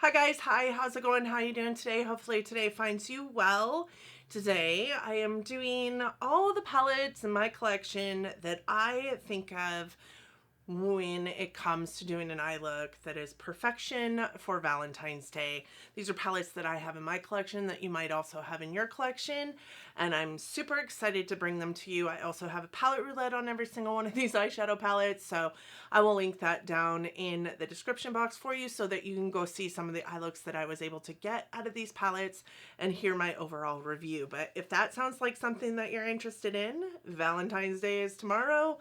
Hi guys, hi, how's it going? How you doing today? Hopefully today finds you well. Today I am doing all the palettes in my collection that I think of when it comes to doing an eye look that is perfection for Valentine's Day. These are palettes that I have in my collection that you might also have in your collection, and I'm super excited to bring them to you. I also have a palette roulette on every single one of these eyeshadow palettes, so I will link that down in the description box for you so that you can go see some of the eye looks that I was able to get out of these palettes and hear my overall review. But if that sounds like something that you're interested in, Valentine's Day is tomorrow.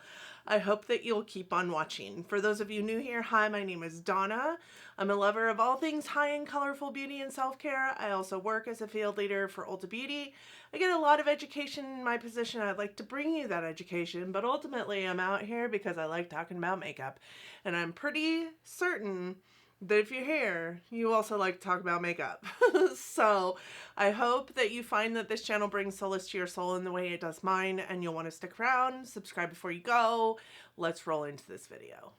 I hope that you'll keep on watching. For those of you new here, hi, my name is Donna. I'm a lover of all things high-end colorful beauty and self-care. I also work as a field leader for Ulta Beauty. I get a lot of education in my position. I'd like to bring you that education, but ultimately I'm out here because I like talking about makeup. And I'm pretty certain that if you're here, you also like to talk about makeup. So I hope that you find that this channel brings solace to your soul in the way it does mine, and you'll want to stick around, subscribe before you go. Let's roll into this video.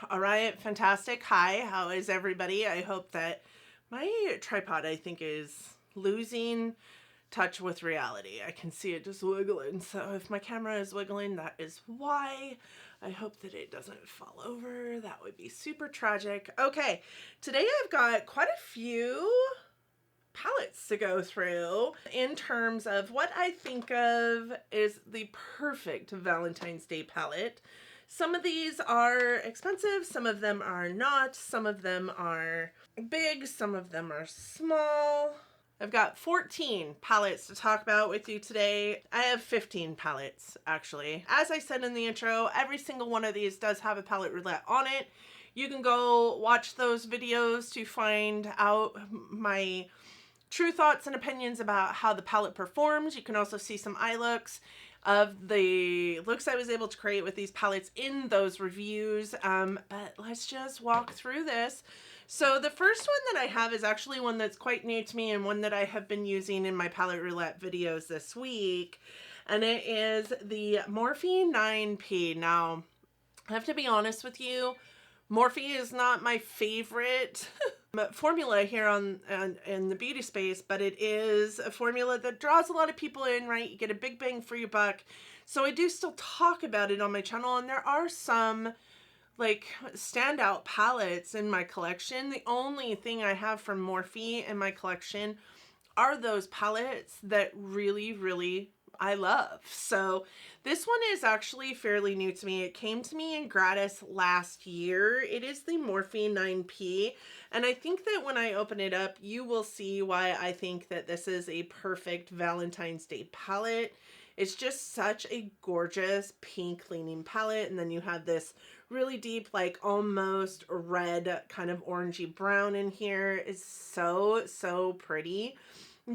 All right, fantastic. Hi, how is everybody? I hope that my tripod, I think, is losing touch with reality. I can see it just wiggling. So if my camera is wiggling, that is why. I hope that it doesn't fall over. That would be super tragic. Okay, today I've got quite a few palettes to go through in terms of what I think of is the perfect Valentine's Day palette. Some of these are expensive, some of them are not, some of them are big, some of them are small. I've got 14 palettes to talk about with you today. I have 15 palettes, actually. As I said in the intro, every single one of these does have a palette roulette on it. You can go watch those videos to find out my true thoughts and opinions about how the palette performs. You can also see some eye looks of the looks I was able to create with these palettes in those reviews. But let's just walk through this. So the first one that I have is actually one that's quite new to me and one that I have been using in my palette roulette videos this week. And it is the Morphe 9P. Now, I have to be honest with you, Morphe is not my favorite formula here in the beauty space, but it is a formula that draws a lot of people in, right? You get a big bang for your buck. So I do still talk about it on my channel, and there are some like standout palettes in my collection. The only thing I have from Morphe in my collection are those palettes that really I love. So this one is actually fairly new to me. It came to me in gratis last year. It is the Morphe 9P, and I think that when I open it up, you will see why I think that this is a perfect Valentine's Day palette. It's just such a gorgeous pink leaning palette, and then you have this really deep, like almost red kind of orangey brown in here. It's so pretty.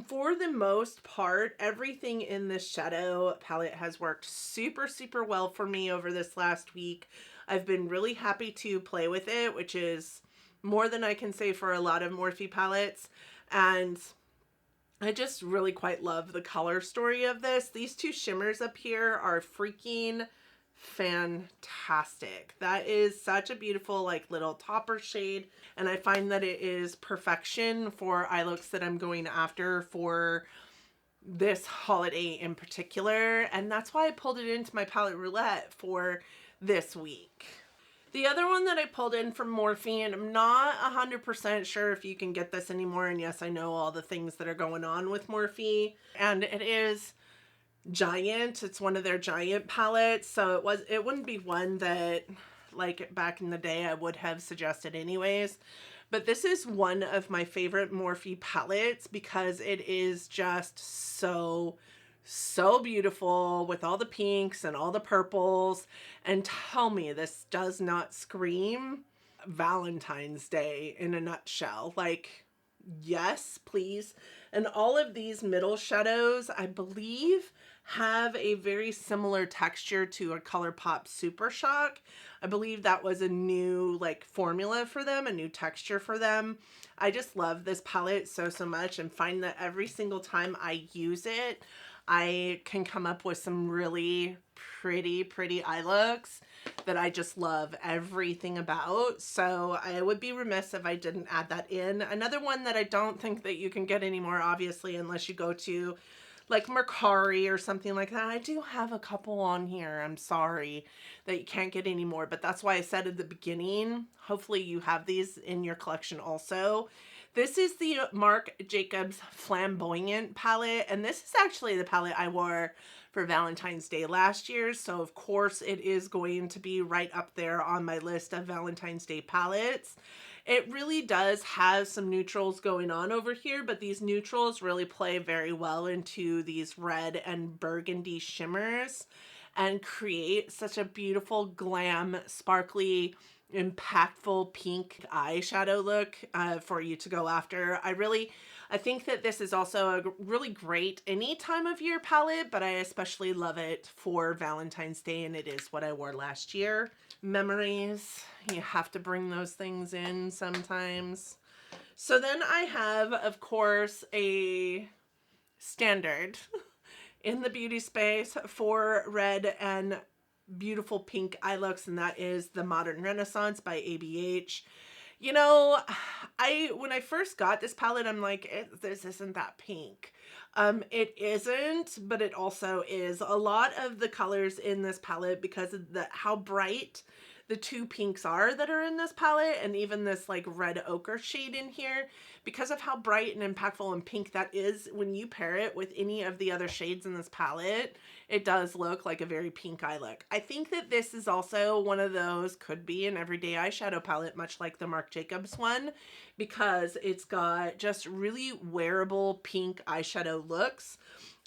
For the most part, everything in this shadow palette has worked super well for me over this last week. I've been really happy to play with it, which is more than I can say for a lot of Morphe palettes. And I just really quite love the color story of this. These two shimmers up here are freaking fantastic. That is such a beautiful like little topper shade, and I find that it is perfection for eye looks that I'm going after for this holiday in particular, and that's why I pulled it into my palette roulette for this week. The other one that I pulled in from Morphe, and I'm not 100% sure if you can get this anymore, and yes, I know all the things that are going on with Morphe, and it is Giant. It's one of their Giant palettes, so it wouldn't be one that like back in the day I would have suggested anyways, but this is one of my favorite Morphe palettes because it is just so beautiful with all the pinks and all the purples. And tell me this does not scream Valentine's Day in a nutshell. Like, yes, please. And all of these middle shadows, I believe, have a very similar texture to a ColourPop Super Shock. I believe that was a new like formula for them, a new texture for them. I just love this palette so much, and find that every single time I use it, I can come up with some really pretty eye looks. that I just love everything about. So I would be remiss if I didn't add that in. Another one that I don't think that you can get anymore, obviously, unless you go to like Mercari or something like that. I do have a couple on here. I'm sorry that you can't get any more, but that's why I said at the beginning, hopefully you have these in your collection also. This is the Marc Jacobs Flamboyant palette, and this is actually the palette I wore for Valentine's Day last year, so of course it is going to be right up there on my list of Valentine's Day palettes. It really does have some neutrals going on over here, but these neutrals really play very well into these red and burgundy shimmers and create such a beautiful, glam, sparkly, impactful pink eyeshadow look for you to go after. I think that this is also a really great any time of year palette, but I especially love it for Valentine's Day, and it is what I wore last year. Memories, you have to bring those things in sometimes. So then I have, of course, a standard in the beauty space for red and beautiful pink eye looks, and that is the Modern Renaissance by ABH. You know, when I first got this palette, I'm like, this isn't that pink. It isn't, but it also is. A lot of the colors in this palette, because of how bright the two pinks are that are in this palette, and even this like red ochre shade in here, because of how bright and impactful and pink that is, when you pair it with any of the other shades in this palette, it does look like a very pink eye look. I think that this is also one of those, could be an everyday eyeshadow palette, much like the Marc Jacobs one, because it's got just really wearable pink eyeshadow looks.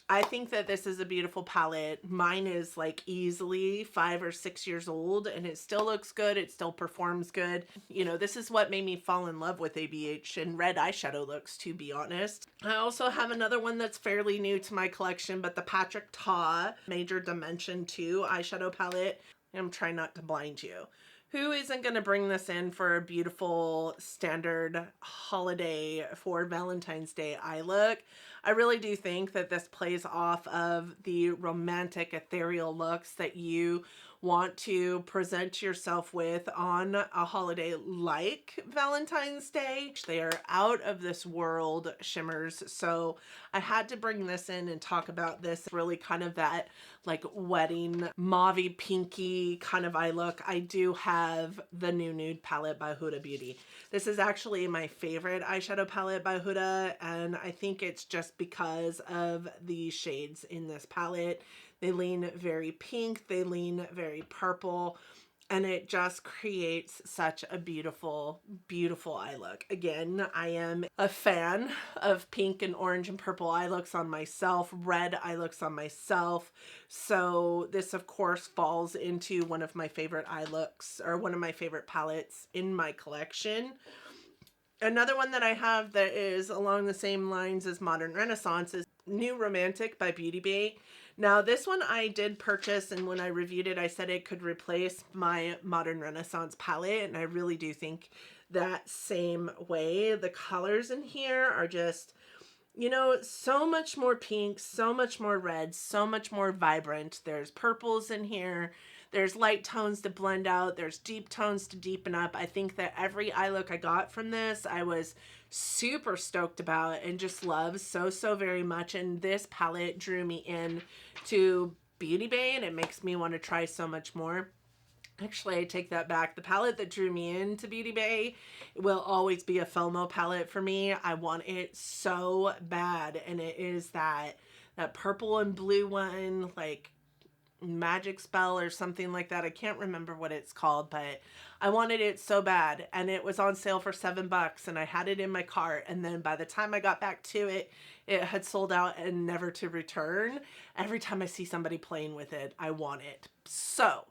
I think that this is a beautiful palette. Mine is like easily 5 or 6 years old, and it still looks good. It still performs good. You know, this is what made me fall in love with ABH and red eyeshadow looks, to be honest. I also have another one that's fairly new to my collection, but the Patrick Ta Major Dimension 2 eyeshadow palette. I'm trying not to blind you. Who isn't going to bring this in for a beautiful standard holiday for Valentine's Day eye look? I really do think that this plays off of the romantic, ethereal looks that you want to present yourself with on a holiday like Valentine's Day. They are out of this world shimmers, so I had to bring this in and talk about this. Really kind of that like wedding mauvey pinky kind of eye look. I do have the new nude palette by Huda Beauty. This is actually my favorite eyeshadow palette by Huda, and I think it's just because of the shades in this palette. They lean very pink, they lean very purple, and it just creates such a beautiful, beautiful eye look. Again, I am a fan of pink and orange and purple eye looks on myself, red eye looks on myself. So this, of course, falls into one of my favorite eye looks, or one of my favorite palettes in my collection. Another one that I have that is along the same lines as Modern Renaissance is New Romantic by Beauty Bay. Now, this one I did purchase, and when I reviewed it, I said it could replace my Modern Renaissance palette, and I really do think that same way. The colors in here are just, you know, so much more pink, so much more red, so much more vibrant. There's purples in here. There's light tones to blend out. There's deep tones to deepen up. I think that every eye look I got from this, I was super stoked about and just love so, so very much. And this palette drew me in to Beauty Bay, and it makes me want to try so much more. Actually, I take that back. The palette that drew me into Beauty Bay will always be a FOMO palette for me. I want it so bad, and it is that purple and blue one, like Magic Spell or something like that. I can't remember what it's called, but I wanted it so bad, and it was on sale for $7, and I had it in my cart, and then by the time I got back to it, it had sold out and never to return. Every time I see somebody playing with it, I want it. So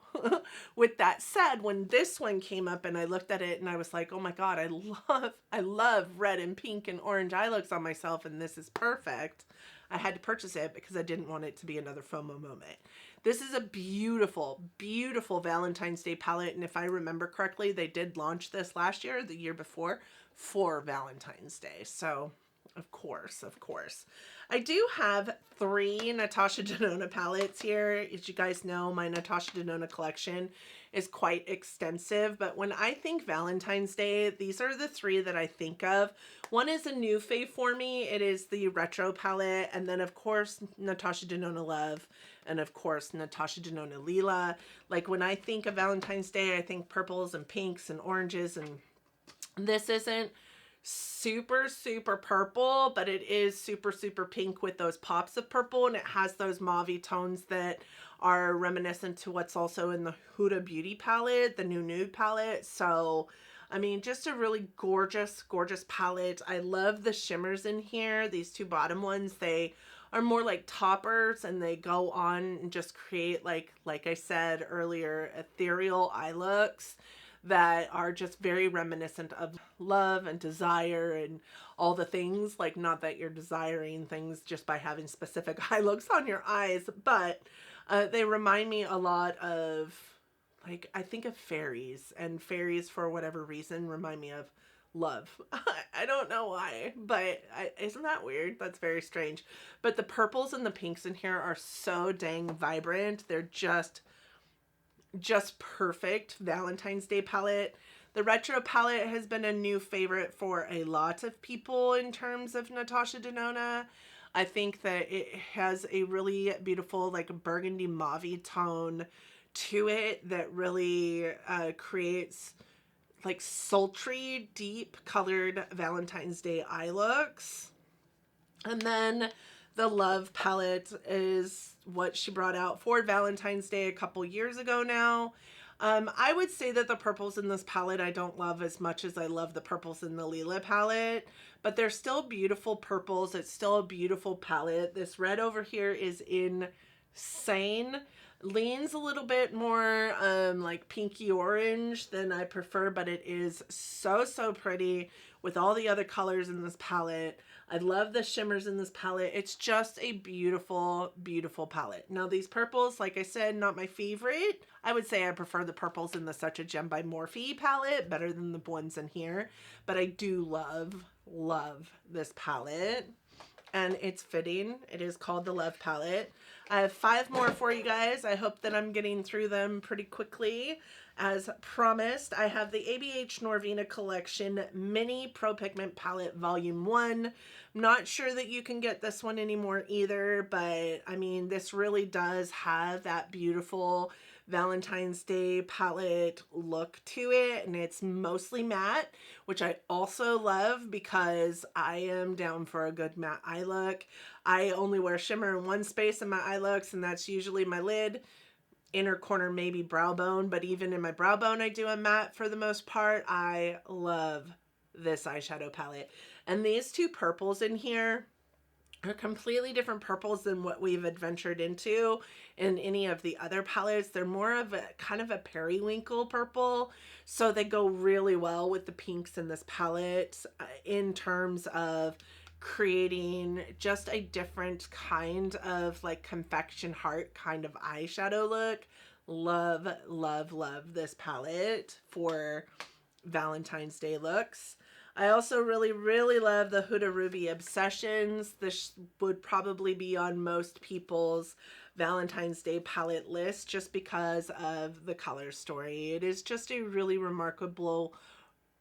with that said, when this one came up and I looked at it and I was like, oh my God, I love red and pink and orange eye looks on myself, and this is perfect. I had to purchase it because I didn't want it to be another FOMO moment. This is a beautiful, beautiful Valentine's Day palette, and if I remember correctly, they did launch this last year or the year before for Valentine's Day. So Of course, of course. I do have 3 Natasha Denona palettes here. As you guys know, my Natasha Denona collection is quite extensive, but when I think Valentine's Day, these are the 3 that I think of. One is a new fave for me. It is the retro palette, and then of course Natasha Denona Love, and of course Natasha Denona Lila. Like when I think of Valentine's Day, I think purples and pinks and oranges, and this isn't super purple, but it is super pink with those pops of purple, and it has those mauve tones that are reminiscent to what's also in the Huda Beauty palette, the new nude palette. So I mean, just a really gorgeous palette. I love the shimmers in here. These 2 bottom ones, they are more like toppers, and they go on and just create, like I said earlier, ethereal eye looks that are just very reminiscent of love and desire and all the things. Like, not that you're desiring things just by having specific eye looks on your eyes, but they remind me a lot of, like, I think of fairies, and fairies for whatever reason remind me of love. I don't know why, but isn't that weird? That's very strange. But the purples and the pinks in here are so dang vibrant. They're just perfect Valentine's Day palette. The retro palette has been a new favorite for a lot of people in terms of Natasha Denona. I think that it has a really beautiful, like, burgundy mauve tone to it that really creates like sultry, deep colored Valentine's Day eye looks. And then the Love palette is what she brought out for Valentine's Day a couple years ago now. I would say that the purples in this palette I don't love as much as I love the purples in the Lila palette, but they're still beautiful purples. It's still a beautiful palette. This red over here is insane. Leans a little bit more like pinky orange than I prefer, but it is so pretty with all the other colors in this palette. I love the shimmers in this palette. It's just a beautiful palette. Now these purples, like I said, not my favorite. I would say I prefer the purples in the Such a Gem by Morphe palette better than the ones in here, but I do love this palette, and it's fitting. It is called the Love palette. I have 5 more for you guys. I hope that I'm getting through them pretty quickly. As promised, I have the ABH Norvina Collection Mini Pro Pigment Palette Volume 1. I'm not sure that you can get this one anymore either, but I mean, this really does have that beautiful Valentine's Day palette look to it, and it's mostly matte, which I also love because I am down for a good matte eye look. I only wear shimmer in one space in my eye looks, and that's usually my lid, inner corner, maybe brow bone, but even in my brow bone I do a matte for the most part. I love this eyeshadow palette, and these 2 purples in here are completely different purples than what we've adventured into in any of the other palettes. They're more of a kind of a periwinkle purple, so they go really well with the pinks in this palette in terms of creating just a different kind of like confection heart kind of eyeshadow look. Love this palette for Valentine's Day looks. I also really love the Huda Ruby Obsessions. This would probably be on most people's Valentine's Day palette list just because of the color story. It is just a really remarkable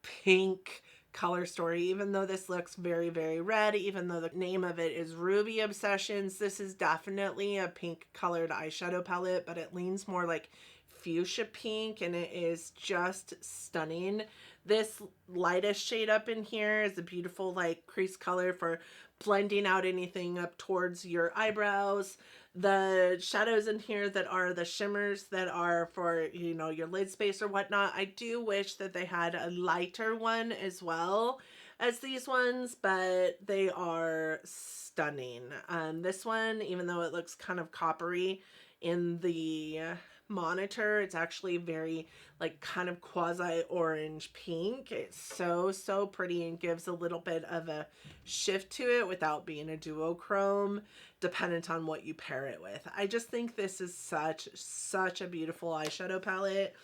pink color story. Even though this looks very red, even though the name of it is Ruby Obsessions, this is definitely a pink colored eyeshadow palette, but it leans more like fuchsia pink, and it is just stunning. This lightest shade up in here is a beautiful like crease color for blending out anything up towards your eyebrows. The shadows in here that are the shimmers that are for, you know, your lid space or whatnot. I do wish that they had a lighter one as well as these ones, but they are stunning. This one, even though it looks kind of coppery in the monitor, it's actually very like kind of quasi orange pink. It's so pretty and gives a little bit of a shift to it without being a duochrome, dependent on what you pair it with. I just think this is such a beautiful eyeshadow palette.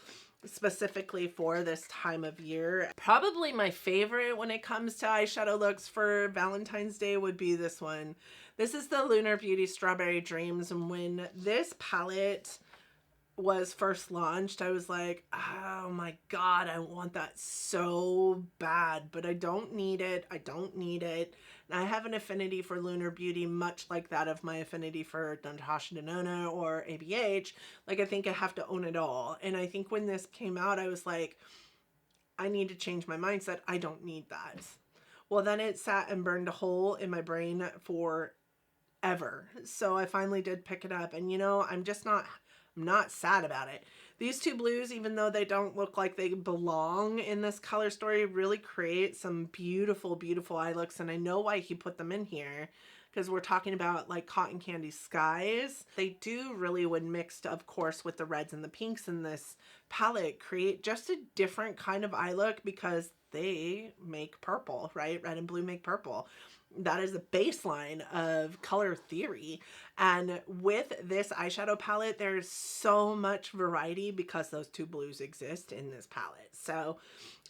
specifically for this time of year. Probably my favorite when it comes to eyeshadow looks for Valentine's Day would be this one. This is the Lunar Beauty Strawberry Dreams, and when this palette was first launched, I was like, oh my god, I want that so bad, but I don't need it. I don't need it. And I have an affinity for Lunar Beauty, much like that of my affinity for Natasha Denona or ABH. Like, I think I have to own it all. And I think when this came out, I was like, I need to change my mindset. I don't need that. Well, then it sat and burned a hole in my brain for ever. So I finally did pick it up, and you know, I'm not sad about it. These two blues, even though they don't look like they belong in this color story, really create some beautiful, beautiful eye looks. And I know why he put them in here, because we're talking about like cotton candy skies. They do really, when mixed, of course, with the reds and the pinks in this palette, create just a different kind of eye look, because they make purple, right? Red and blue make purple. That is the baseline of color theory. And with this eyeshadow palette, there's so much variety because those two blues exist in this palette. So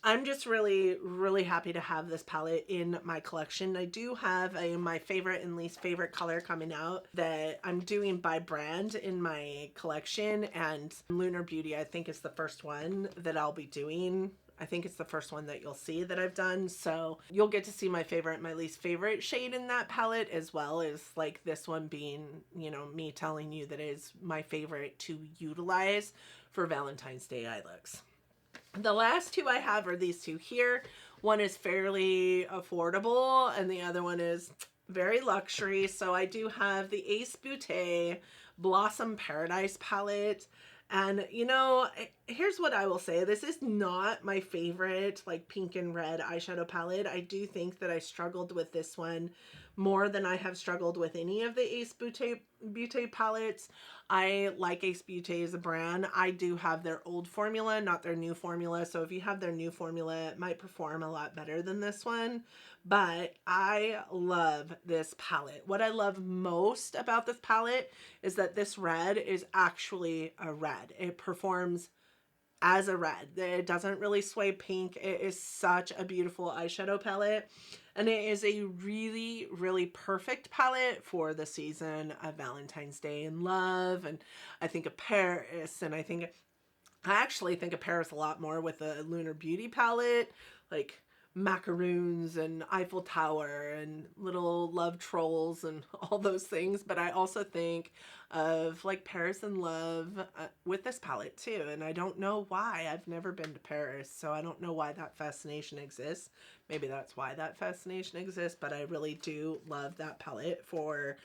I'm just really, really happy to have this palette in my collection. I do have my favorite and least favorite color coming out that I'm doing by brand in my collection. And Lunar Beauty, I think, is the first one that I'll be doing. I think it's the first one that you'll see that I've done. So you'll get to see my favorite, my least favorite shade in that palette, as well as like this one being, you know, me telling you that it is my favorite to utilize for Valentine's Day eye looks. The last two I have are these two here. One is fairly affordable and the other one is very luxury. So I do have the Ace Beauté Blossom Paradise palette. And, you know, here's what I will say. This is not my favorite, like, pink and red eyeshadow palette. I do think that I struggled with this one more than I have struggled with any of the Ace Beauté palettes. I like Ace Beauté as a brand. I do have their old formula, not their new formula. So if you have their new formula, it might perform a lot better than this one. But I love this palette. What I love most about this palette is that this red is actually a red. It performs as a red. It doesn't really sway pink. It is such a beautiful eyeshadow palette. And it is a really, really perfect palette for the season of Valentine's Day and love. And I think of Paris, and I actually think of Paris a lot more with the Lunar Beauty palette, like macaroons and Eiffel Tower and little love trolls and all those things. But I also think of like Paris and love with this palette too. And I don't know why. I've never been to Paris, so I don't know why that fascination exists. Maybe that's why that fascination exists, but I really do love that palette for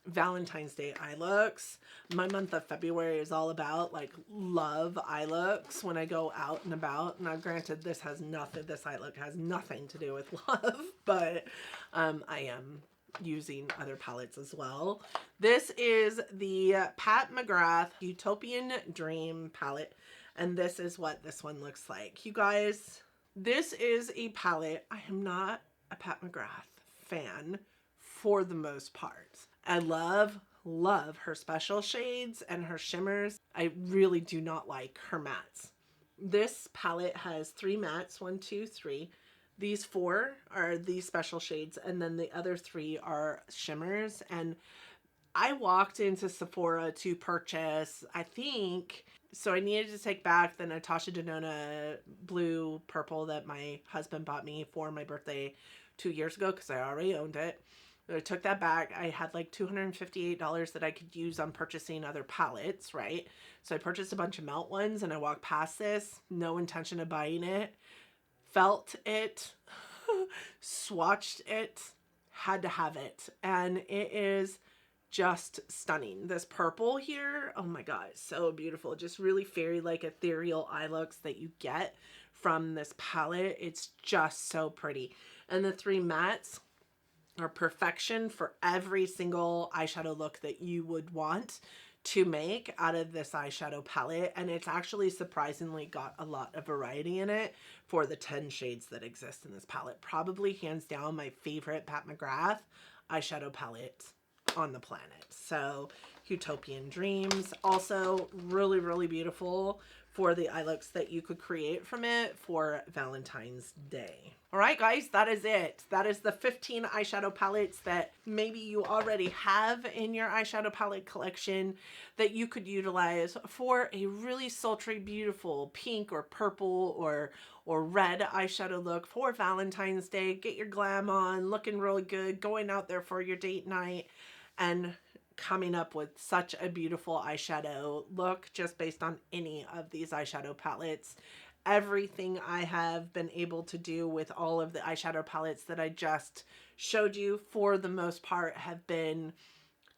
Valentine's Day eye looks. My month of February is all about like love eye looks when I go out and about. Now granted, this eye look has nothing to do with love, but I am using other palettes as well. This is the Pat McGrath Utopian Dream palette, and this is what this one looks like. You guys, this is a palette. I am not a Pat McGrath fan for the most part. I love her special shades and her shimmers. I really do not like her mattes. This palette has 3 mattes, 1, 2, 3. These 4 are these special shades, and then the other 3 are shimmers. And I walked into Sephora to purchase, I think, so I needed to take back the Natasha Denona blue purple that my husband bought me for my birthday 2 years ago, because I already owned it. I took that back. I had like $258 that I could use on purchasing other palettes, right? So I purchased a bunch of melt ones, and I walked past this, no intention of buying it, felt it, swatched it, had to have it. And it is just stunning. This purple here, oh my god, so beautiful. Just really fairy-like ethereal eye looks that you get from this palette. It's just so pretty. And the 3 mattes are perfection for every single eyeshadow look that you would want to make out of this eyeshadow palette. And it's actually surprisingly got a lot of variety in it for the 10 shades that exist in this palette. Probably hands down my favorite Pat McGrath eyeshadow palette on the planet. So Utopian Dreams, also really, really beautiful for the eye looks that you could create from it for Valentine's Day. All right, guys, that is it. That is the 15 eyeshadow palettes that maybe you already have in your eyeshadow palette collection that you could utilize for a really sultry, beautiful pink or purple or red eyeshadow look for Valentine's Day. Get your glam on, looking really good, going out there for your date night, and coming up with such a beautiful eyeshadow look just based on any of these eyeshadow palettes. Everything I have been able to do with all of the eyeshadow palettes that I just showed you, for the most part, have been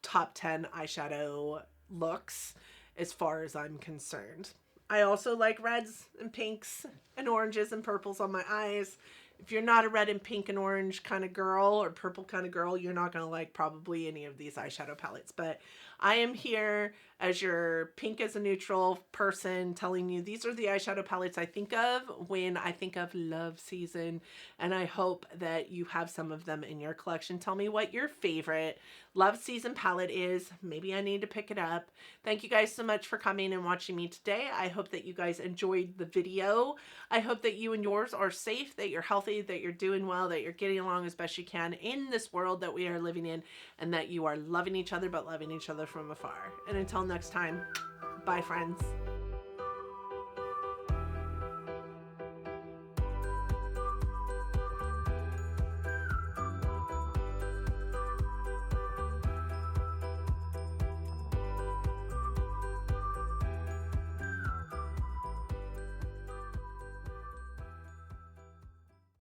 top 10 eyeshadow looks as far as I'm concerned. I also like reds and pinks and oranges and purples on my eyes. If you're not a red and pink and orange kind of girl or purple kind of girl, you're not going to like probably any of these eyeshadow palettes. But I am here as your pink as a neutral person telling you these are the eyeshadow palettes I think of when I think of love season. And I hope that you have some of them in your collection. Tell me what your favorite love season palette is. Maybe I need to pick it up. Thank you guys so much for coming and watching me today. I hope that you guys enjoyed the video. I hope that you and yours are safe, that you're healthy, that you're doing well, that you're getting along as best you can in this world that we are living in, and that you are loving each other, but loving each other from afar. And until next time, bye friends.